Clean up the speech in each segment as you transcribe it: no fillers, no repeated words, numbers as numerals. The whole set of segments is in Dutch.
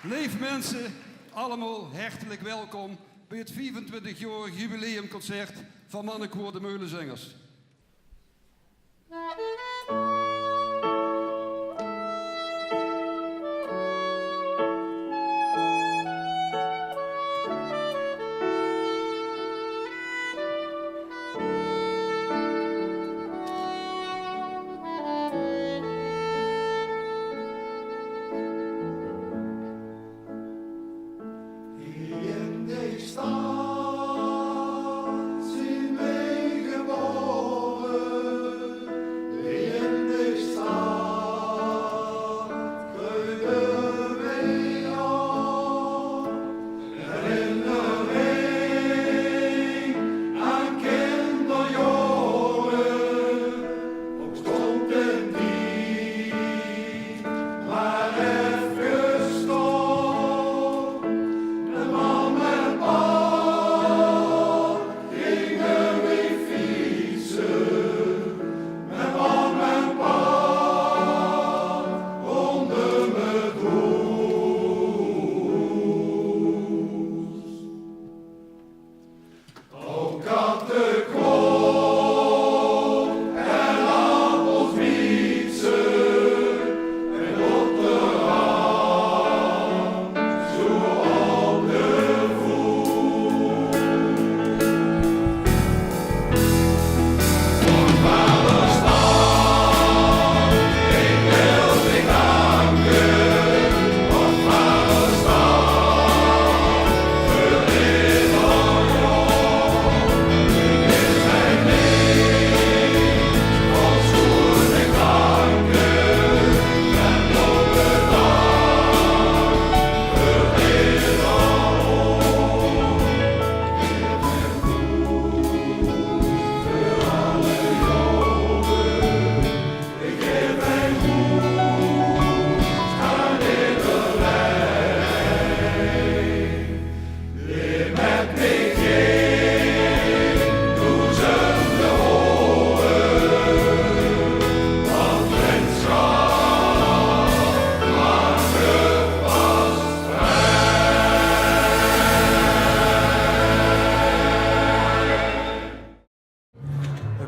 Lieve mensen, allemaal hartelijk welkom bij het 24-jarig jubileumconcert van Mannenkoor de Meulenzingers.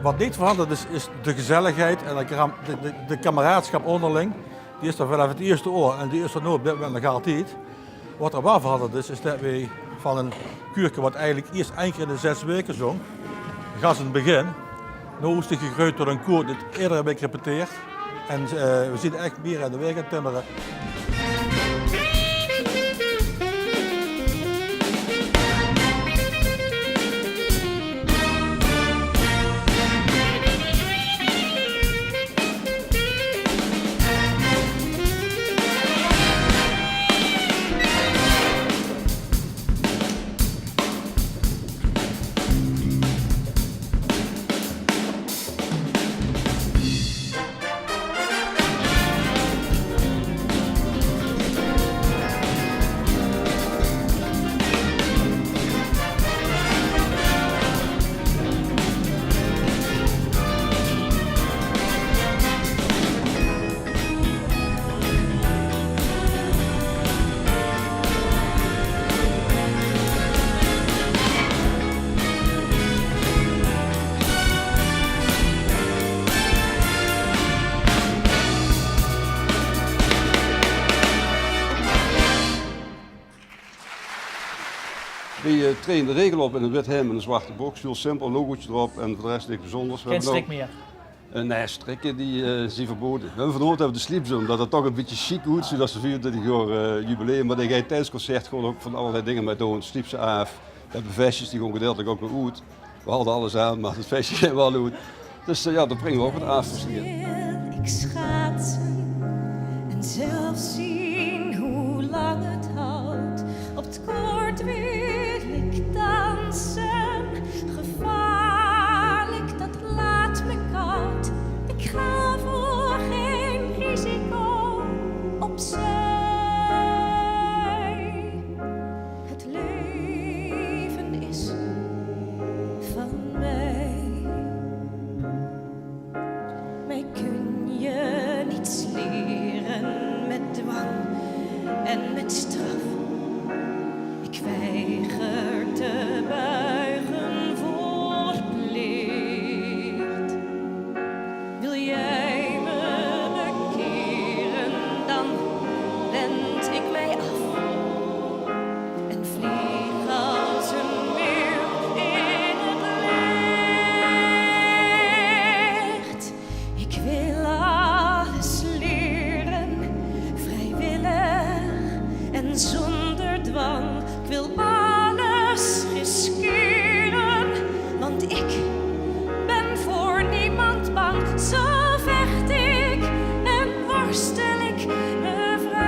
Wat niet veranderd is de gezelligheid en de kameraadschap onderling. Die is er vanaf het eerste oor en die is er nu op dit moment nog altijd. Wat er wel veranderd is dat wij van een kuurke wat eigenlijk eerst één keer in de 6 weken zong, gas in het begin. Nu is het gegroeid tot een koor dat iedere week repeteert. En we zien echt meer aan de weg aan timmeren. We trainen de regel op in een wit hemd en een zwarte box, heel simpel, logootje erop en voor de rest niks bijzonders. Geen strik meer? Nee, strikken die zijn verboden. We hebben vanavond hebben de sleepzone, dat het toch een beetje chic wordt, zodat ze 24 jaar jubileum. Maar dan ga je tijdens het concert gewoon ook van allerlei dingen mee doen. Sleep ze af, we hebben vestjes die gewoon gedeeltelijk ook weer uit. We hadden alles aan, maar het vestje ging wel uit. Dus ja, dat brengen we ook met afwisseling in. Ik schaatsen en zelf zien hoe lang het houdt. Op het koord wil ik dansen. Gevaarlijk, dat laat me koud. Ik ga voor geen risico opzij. Het leven is van mij. Mij kun je niets leren met dwang. en met straf. Ik weiger te buigen voor plicht. Wil jij me bekeren, dan wend ik mij af en vlieg als een leeuw in het licht. Ik wil alles leren, vrijwillig en zonder dwang. Ik wil alles riskeren, want ik ben voor niemand bang. Zo vecht ik en worstel ik me vrij.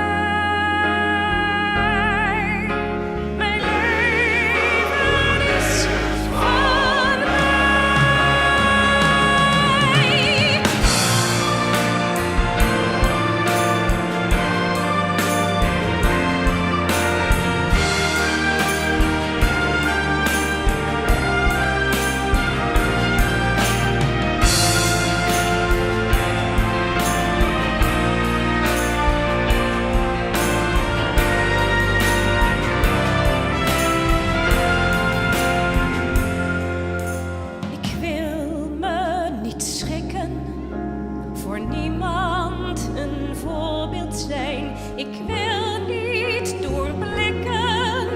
Mijn leven is van mij. Ik wil me niet schrikken, voor niemand een voorbeeld zijn. Ik wil niet doorblikken,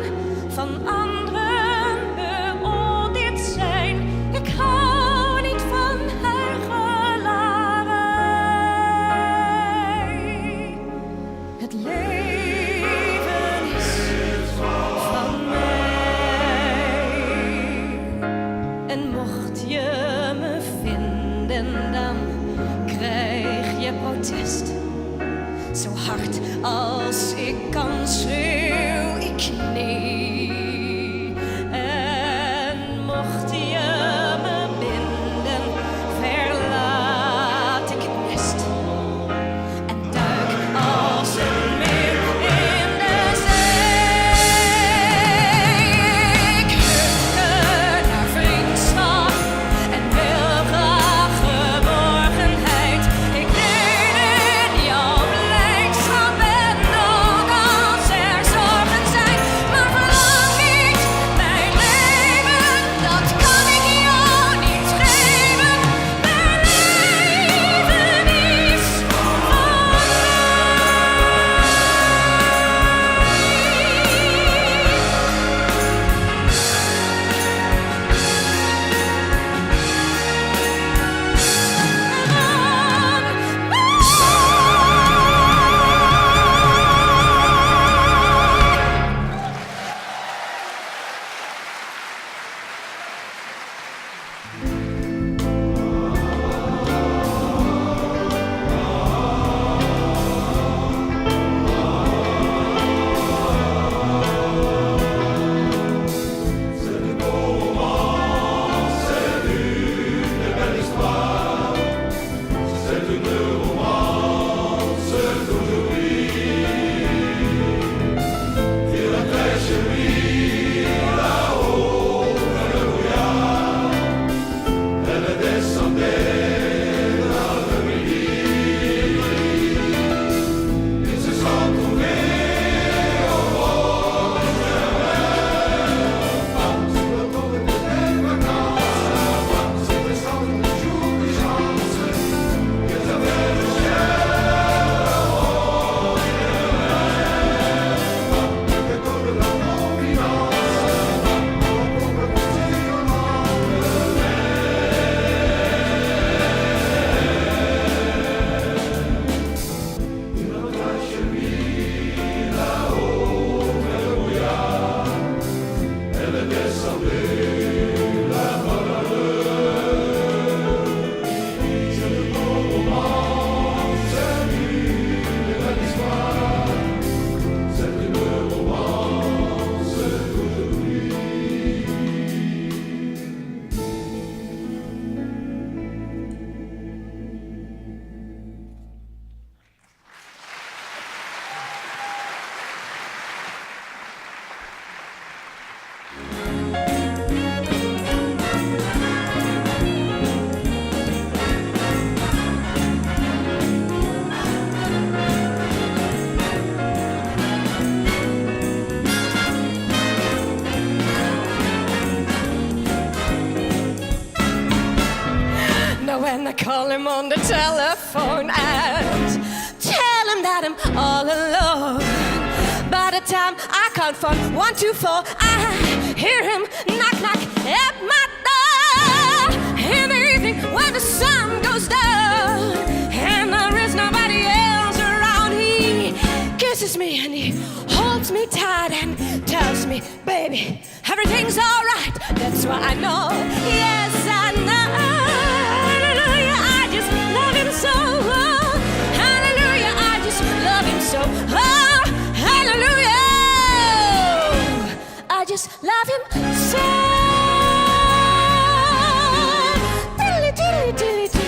van anderen beoordeeld zijn. Ik hou niet van huichelarij. Het leven is van mij. En mocht je me vinden, dan krijg je protest. Zo hard als ik kan schreeuw ik nee. En mocht je me binden, verlaat ik het nest en duik als een meeuw in de zee. Ik hunker naar vriendschap en wil graag geborgenheid. Ik deel in jouw blijdschap en ook als er him on the telephone and tell him that I'm all alone. By the time I count from 1 to 4, I hear him knock, knock at my door. In the evening when the sun goes down and there is nobody else around, he kisses me and he holds me tight and tells me, baby, everything's all right. That's why I know, yes I know. Hallelujah, I just love him so. Hallelujah, I just love him so. Hallelujah, I just love him so. Diddly, diddly, diddly, diddly.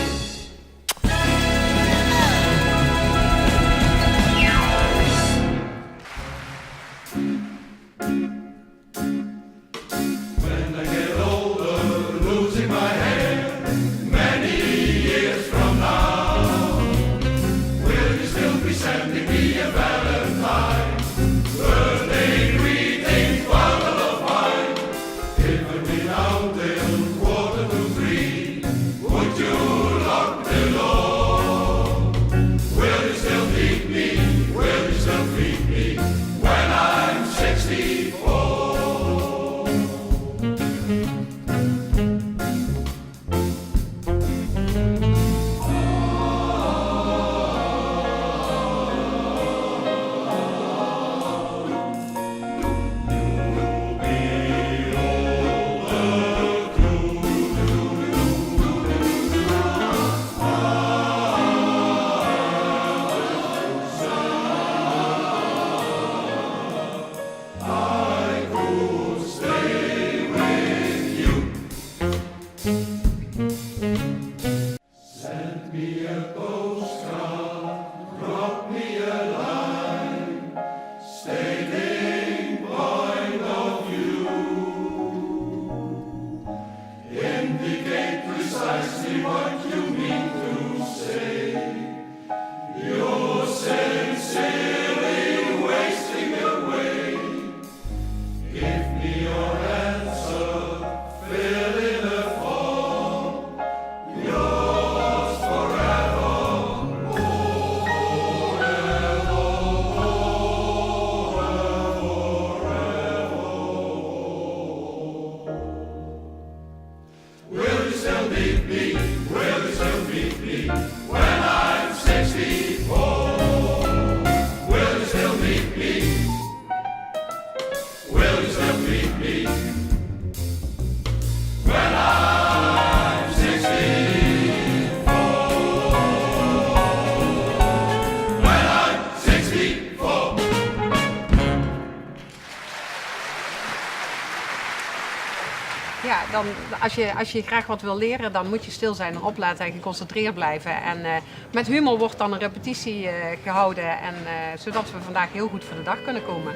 Ja, dan, als je graag wat wil leren, dan moet je stil zijn en opletten en geconcentreerd blijven. En met humor wordt dan een repetitie gehouden, en, zodat we vandaag heel goed voor de dag kunnen komen.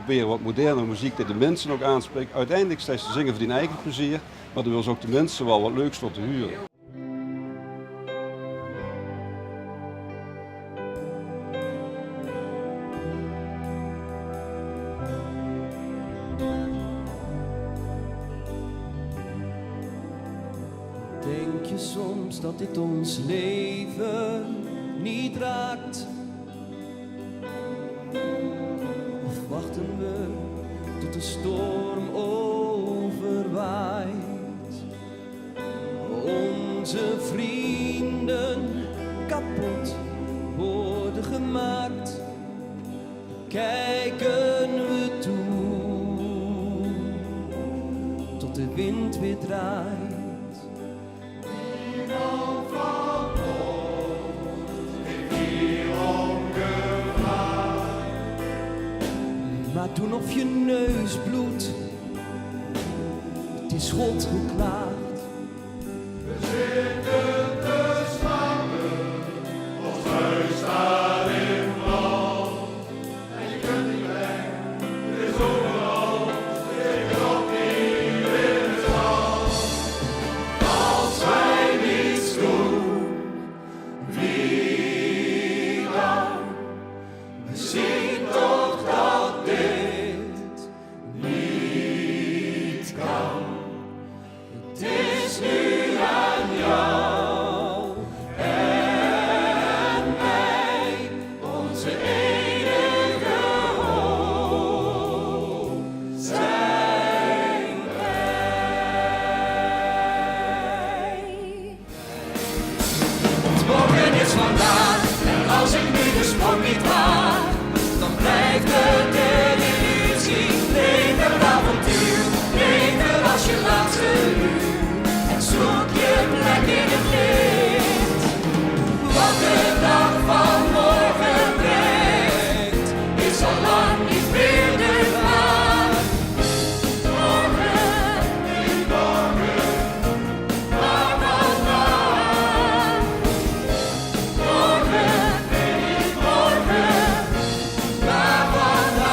proberen wat moderne muziek die de mensen ook aanspreekt. Uiteindelijk zijn ze zingen voor hun eigen plezier, maar dan willen ze ook de mensen wel wat leuks voor te huren. Denk je soms dat dit ons leven niet raakt? Of wachten we tot de storm overwaait? Onze vrienden kapot worden gemaakt. Kijken we toe tot de wind weer draait. Maar doen of je neus bloedt, het is God geklaagd. We zitten te slapen, ons huis staat in brand. En je kunt niet weg, het is overal, tegenop hier in het land. Als wij niets doen, wie dan? We zien toch dat dit niet kan. Het is nu aan jou en mij, onze enige hoop zijn wij. Want morgen is vandaag en als ik nu de sprong niet waag, dan blijft het een illusie. Leef een avontuur, leven als je laatste uur. En zoek je plek in het licht. Wat de dag van morgen brengt, is al lang niet meer de vraag. Morgen, niet morgen, maar vandaag. Morgen, niet morgen, maar vandaag.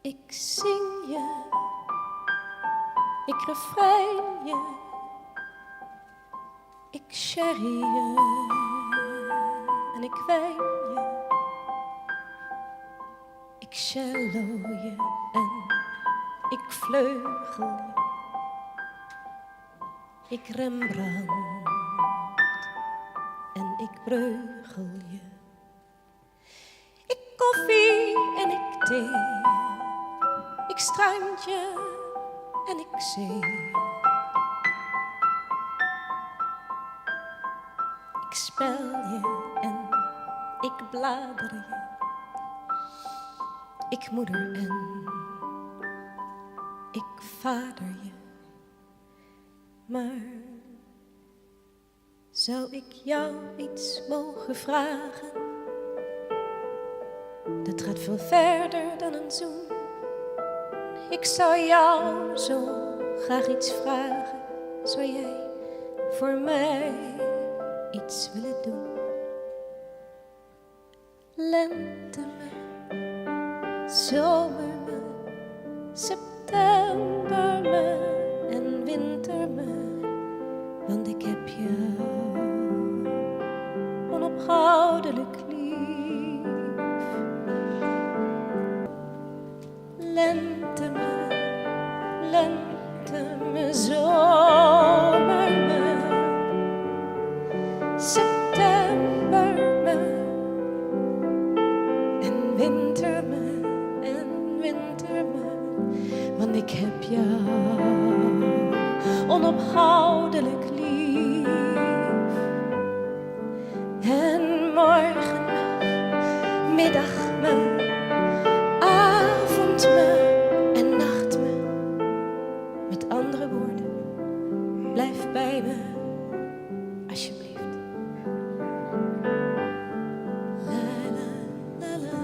Ik zing je, ik refrein je, ik sherry je en ik wijn je. Ik cello je en ik vleugel je. Ik Rembrandt en ik breugel je. Ik koffie en ik thee. Ik strandje en ik zee. Ik spel je en ik blader je. Ik moeder en ik vader je. Maar zou ik jou iets mogen vragen? Dat gaat veel verder dan een zoen. Ik zou jou zo graag iets vragen. Zou jij voor mij iets willen doen? Lente me, zomer me, september me en winter me, want ik heb jou onophoudelijk lief. Lente me, zomer me, september me en winter me, want ik heb jou onophoudelijk lief. En morgen me, middag me, avond me en nacht me. Met andere woorden, blijf bij me, alsjeblieft. La la la la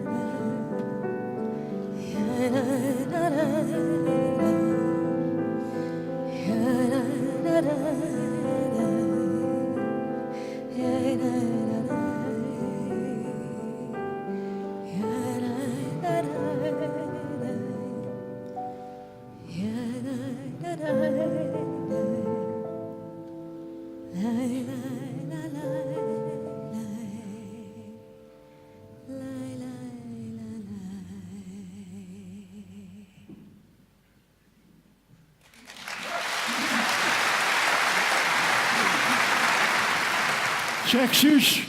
la la la la Zeg, Suus,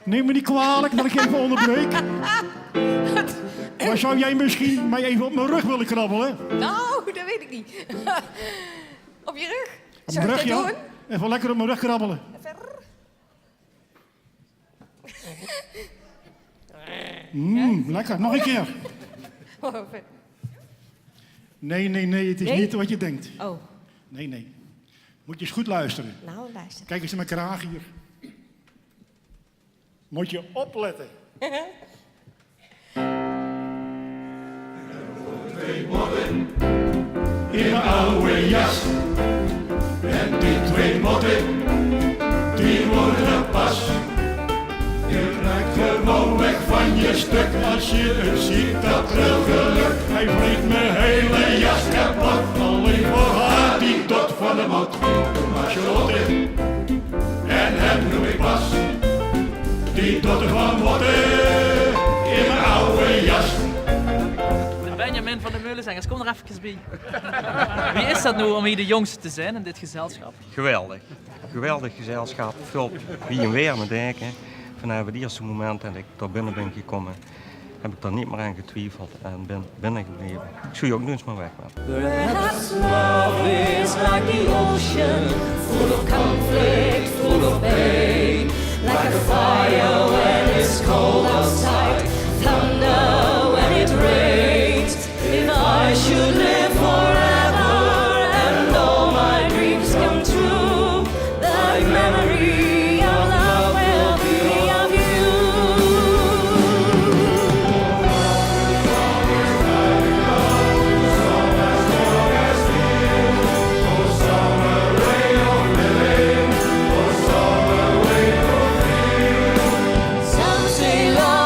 neem me niet kwalijk dat ik even onderbreek. Maar zou jij misschien mij even op mijn rug willen krabbelen? Nou, dat weet ik niet. Op je rug? Op Zou mijn ik rug, dat ja. doen? Even lekker op mijn rug krabbelen. Lekker, nog een keer. Oh, vet. Nee, het is Nee? niet wat je denkt. Oh, Nee. Moet je eens goed luisteren. nou luister. Kijk eens naar mijn kraag hier. Moet je opletten. In mijn oude jas. En die twee motten, die worden pas. Je raakt gewoon weg van je stuk als je het ziet, dat wil geluk. Hij vliegt mijn hele jas kapot, alleen voor haar die tot van de mot. Maar Charlotte, en hem noem ik Bas, die dotter van motten in mijn oude jas. Benjamin van de Meulenzangers, kom er even bij. Wie is dat nou om hier de jongste te zijn in dit gezelschap? Geweldig. Geweldig gezelschap. Vult wie en weer me denken. Vanaf het eerste moment dat ik daar binnen ben gekomen, heb ik daar niet meer aan getwijfeld en ben binnen gebleven. Ik zou je ook nu eens maar weg. Perhaps love is like the ocean, full of conflict, full of pain. Like a fire when it's cold outside, thunder when it rains. If I should live forever and all my dreams come true, the memory of love will be of you. Some say love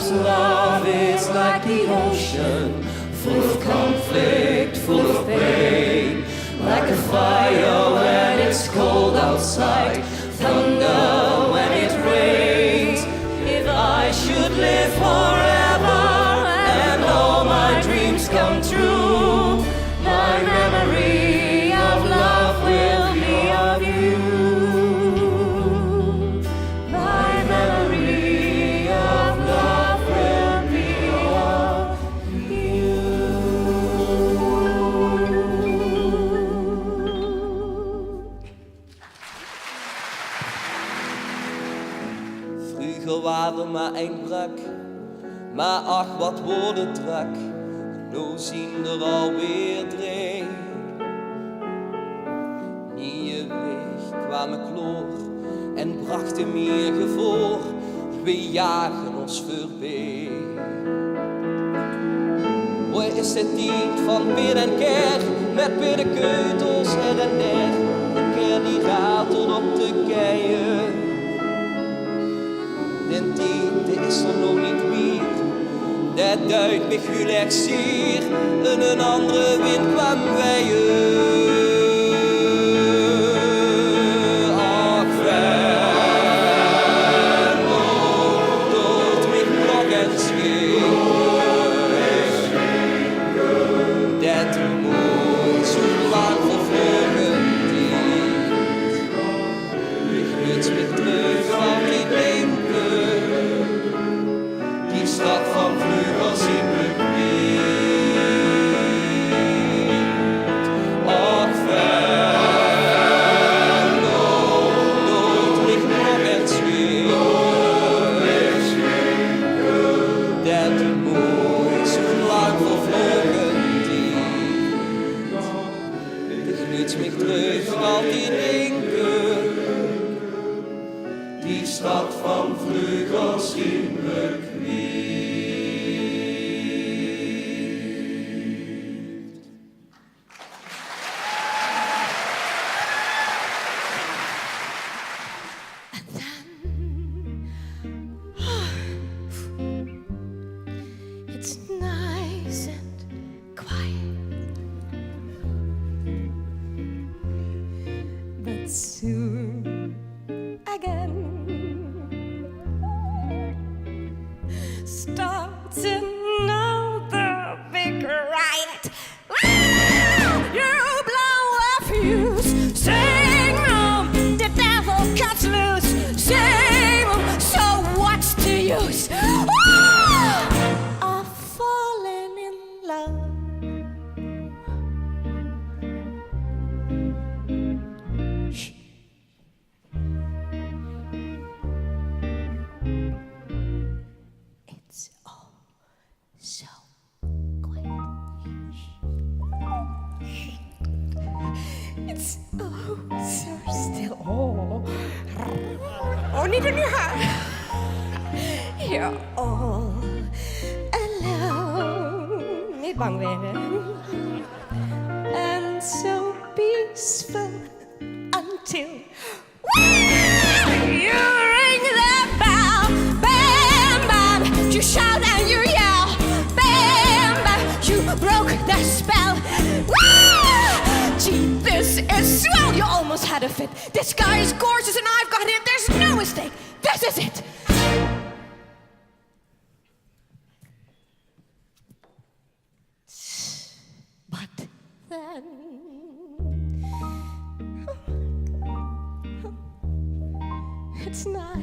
'cause love is like the ocean, full of conflict, full of pain, like a fire when it's cold outside, thunder when it rains. If I should live forever and all my dreams come true, my memory of love will be of you. My memory of love will be of you. Vroeger waren maar een brak, maar ach wat woorden trak. Nu zien er alweer drie. Nieuwe weg kwamen kloor en brachten meer gevoel. We jagen ons voorbij. Waar is het niet van Peer en Ker, met Peer de keutels her en der. De Ker die ratelt op de keien. Den tijd is er nog niet meer. Dat duidt me gelijk zeer, en een andere wind kwam weien. Ach, ver doet mich nog eens dat mooi zo lang vervlogen tijd. Ik nuts me terug van die denken, die stad van vleugels in me kwijt. Ach, ver doet mich nog eens dat mooi zo lang vervlogen tijd. Ik nuts me terug van die denken, die stad van vleugels in me kwijt. It's nice and quiet, but soon again starts another big riot. You blow a fuse, sing 'em, the devil cuts loose, sing 'em, so what's the use? Of falling in love. Shh. It's all so quiet. It's oh so still. Oh, niet in je haar. You're all alone. Niet bang wezen. And so peaceful until you ring the bell. Bam, bam, you shout and you yell. Bam, bam, you broke the spell. Gee, this is swell. You almost had a fit. This guy is gorgeous and I've got him. There's no mistake. This is it. But then it's not